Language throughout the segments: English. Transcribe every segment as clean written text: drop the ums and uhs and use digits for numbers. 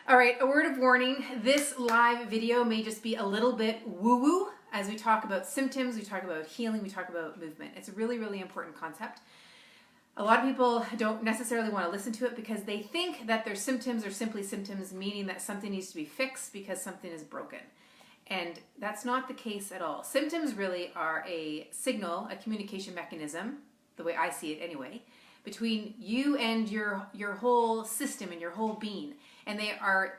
All right, a word of warning. This live video may just be a little bit woo-woo as we talk about symptoms, we talk about healing, we talk about movement. It's a really, really important concept. A lot of people don't necessarily want to listen to it because they think that their symptoms are simply symptoms, meaning that something needs to be fixed because something is broken. And that's not the case at all. Symptoms really are a signal, a communication mechanism, the way I see it anyway, between you and your whole system and your whole being. And they are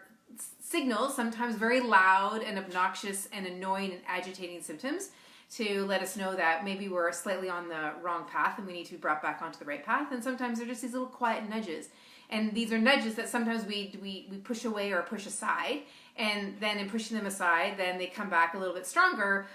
signals, sometimes very loud and obnoxious and annoying and agitating symptoms, to let us know that maybe we're slightly on the wrong path and we need to be brought back onto the right path. And sometimes they're just these little quiet nudges. And these are nudges that sometimes we push away or push aside. And then in pushing them aside, then they come back a little bit stronger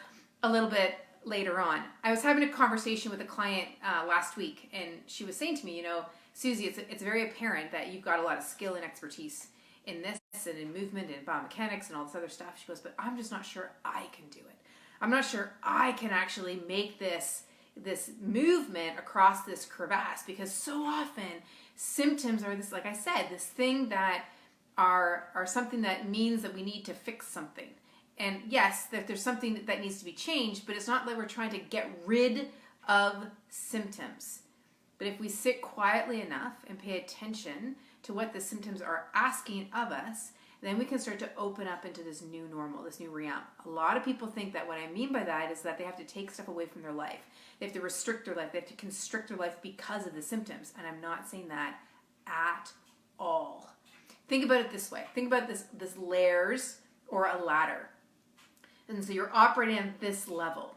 a little bit later on. I was having a conversation with a client last week, and she was saying to me, Susie, it's very apparent that you've got a lot of skill and expertise in this and in movement and biomechanics and all this other stuff. She goes, but I'm just not sure I can do it. I'm not sure I can actually make this movement across this crevasse, because so often symptoms are this, like I said, this thing that are something that means that we need to fix something. And yes, that there's something that needs to be changed, but it's not that we're trying to get rid of symptoms. But if we sit quietly enough and pay attention to what the symptoms are asking of us, then we can start to open up into this new normal, this new realm. A lot of people think that what I mean by that is that they have to take stuff away from their life. They have to restrict their life. They have to constrict their life because of the symptoms. And I'm not saying that at all. Think about it this way. Think about this layers or a ladder. And so you're operating at this level.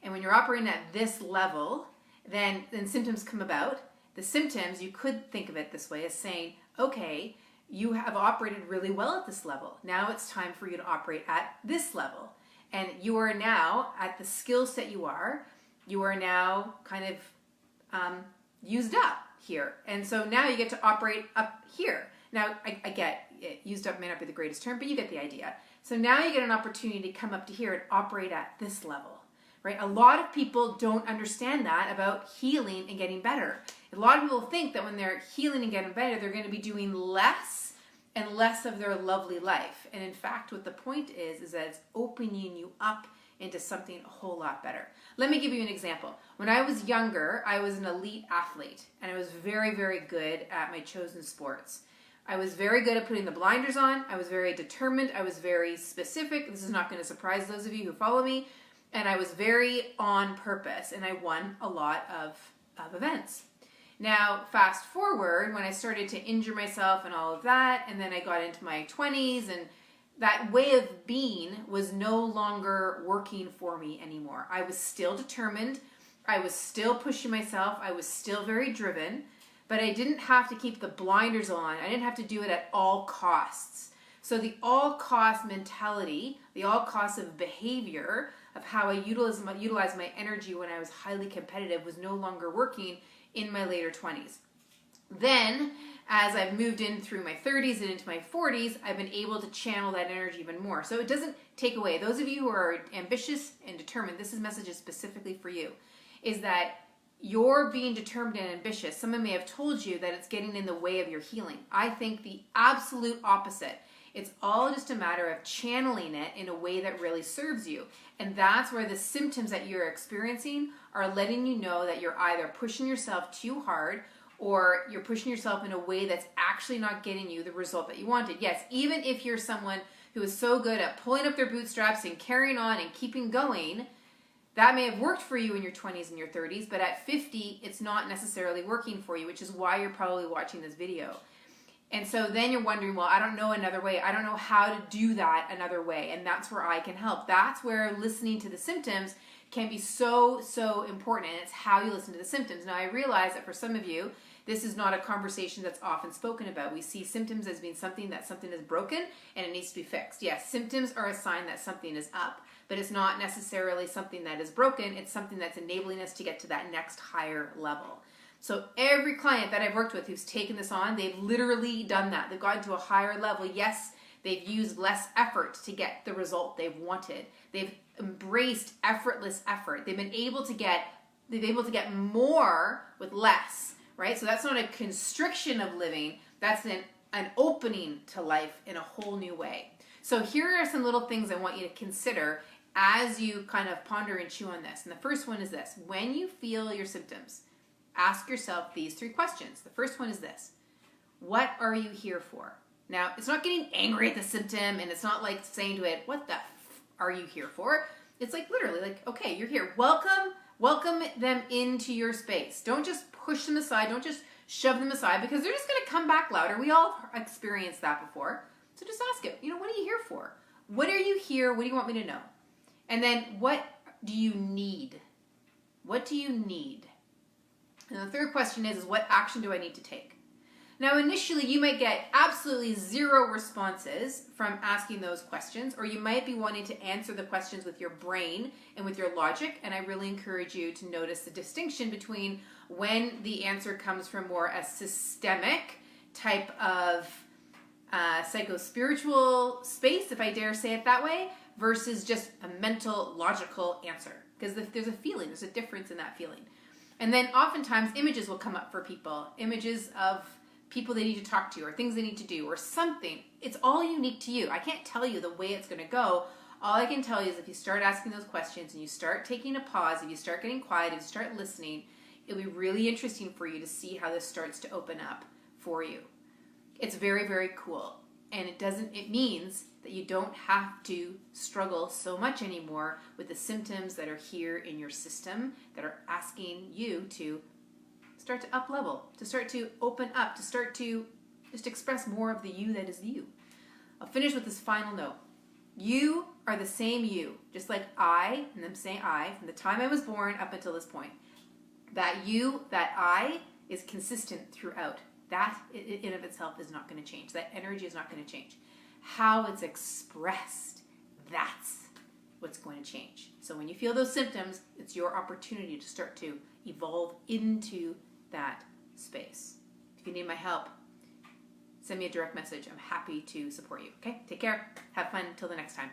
And when you're operating at this level, then symptoms come about. The symptoms, you could think of it this way, as saying, okay, you have operated really well at this level. Now it's time for you to operate at this level. And you are now at the skill set you are now kind of used up here. And so now you get to operate up here. Now, I get it, used up may not be the greatest term, but you get the idea. So now you get an opportunity to come up to here and operate at this level, right? A lot of people don't understand that about healing and getting better. A lot of people think that when they're healing and getting better, they're going to be doing less and less of their lovely life. And in fact, what the point is that it's opening you up into something a whole lot better. Let me give you an example. When I was younger, I was an elite athlete, and I was very, very good at my chosen sports. I was very good at putting the blinders on. I was very determined. I was very specific. This is not going to surprise those of you who follow me. And I was very on purpose, and I won a lot of events. Now, fast forward, when I started to injure myself and all of that, and then I got into my 20s, and that way of being was no longer working for me anymore. I was still determined. I was still pushing myself. I was still very driven. But I didn't have to keep the blinders on. I didn't have to do it at all costs. So the all cost mentality, the all cost of behavior of how I utilized my energy when I was highly competitive was no longer working in my later 20s. Then, as I've moved in through my 30s and into my 40s, I've been able to channel that energy even more. So it doesn't take away. Those of you who are ambitious and determined, this message is specifically for you, is that you're being determined and ambitious. Someone may have told you that it's getting in the way of your healing. I think the absolute opposite. It's all just a matter of channeling it in a way that really serves you. And that's where the symptoms that you're experiencing are letting you know that you're either pushing yourself too hard or you're pushing yourself in a way that's actually not getting you the result that you wanted. Yes, even if you're someone who is so good at pulling up their bootstraps and carrying on and keeping going, that may have worked for you in your 20s and your 30s, but at 50, it's not necessarily working for you, which is why you're probably watching this video. And so then you're wondering, well, I don't know another way. I don't know how to do that another way. And that's where I can help. That's where listening to the symptoms can be so, so important. And it's how you listen to the symptoms. Now, I realize that for some of you, this is not a conversation that's often spoken about. We see symptoms as being something is broken and it needs to be fixed. Yes, symptoms are a sign that something is up, but it's not necessarily something that is broken. It's something that's enabling us to get to that next higher level. So every client that I've worked with who's taken this on, they've literally done that. They've gotten to a higher level. Yes, they've used less effort to get the result they've wanted. They've embraced effortless effort. They've been able to get more with less, right? So that's not a constriction of living. That's an an opening to life in a whole new way. So here are some little things I want you to consider as you kind of ponder and chew on this. And the first one is this. When you feel your symptoms, ask yourself these 3 questions. The first one is this. What are you here for? Now, it's not getting angry at the symptom, and it's not like saying to it, what the are you here for? It's like literally like, okay, you're here. Welcome them into your space. Don't just push them aside. Don't just shove them aside, because they're just going to come back louder. We all experienced that before. So just ask it, what are you here for? What are you here? What do you want me to know? And then what do you need? What do you need? And the third question is what action do I need to take? Now, initially, you might get absolutely 0 responses from asking those questions, or you might be wanting to answer the questions with your brain and with your logic, and I really encourage you to notice the distinction between when the answer comes from more a systemic type of psycho-spiritual space, if I dare say it that way, versus just a mental, logical answer. Because there's a feeling, there's a difference in that feeling. And then oftentimes images will come up for people, images of people they need to talk to or things they need to do or something. It's all unique to you. I can't tell you the way it's going to go. All I can tell you is if you start asking those questions and you start taking a pause, if you start getting quiet, if you start listening, it'll be really interesting for you to see how this starts to open up for you. It's very, very cool. And it means that you don't have to struggle so much anymore with the symptoms that are here in your system that are asking you to start to up level, to start to open up, to start to just express more of the you that is you. I'll finish with this final note. You are the same you, just like I, and I'm saying I, from the time I was born up until this point. That you, that I, is consistent throughout. That in of itself is not going to change. That energy is not going to change. How it's expressed, that's what's going to change. So when you feel those symptoms, it's your opportunity to start to evolve into that space. If you need my help, send me a direct message. I'm happy to support you. Okay? Take care. Have fun. Until the next time.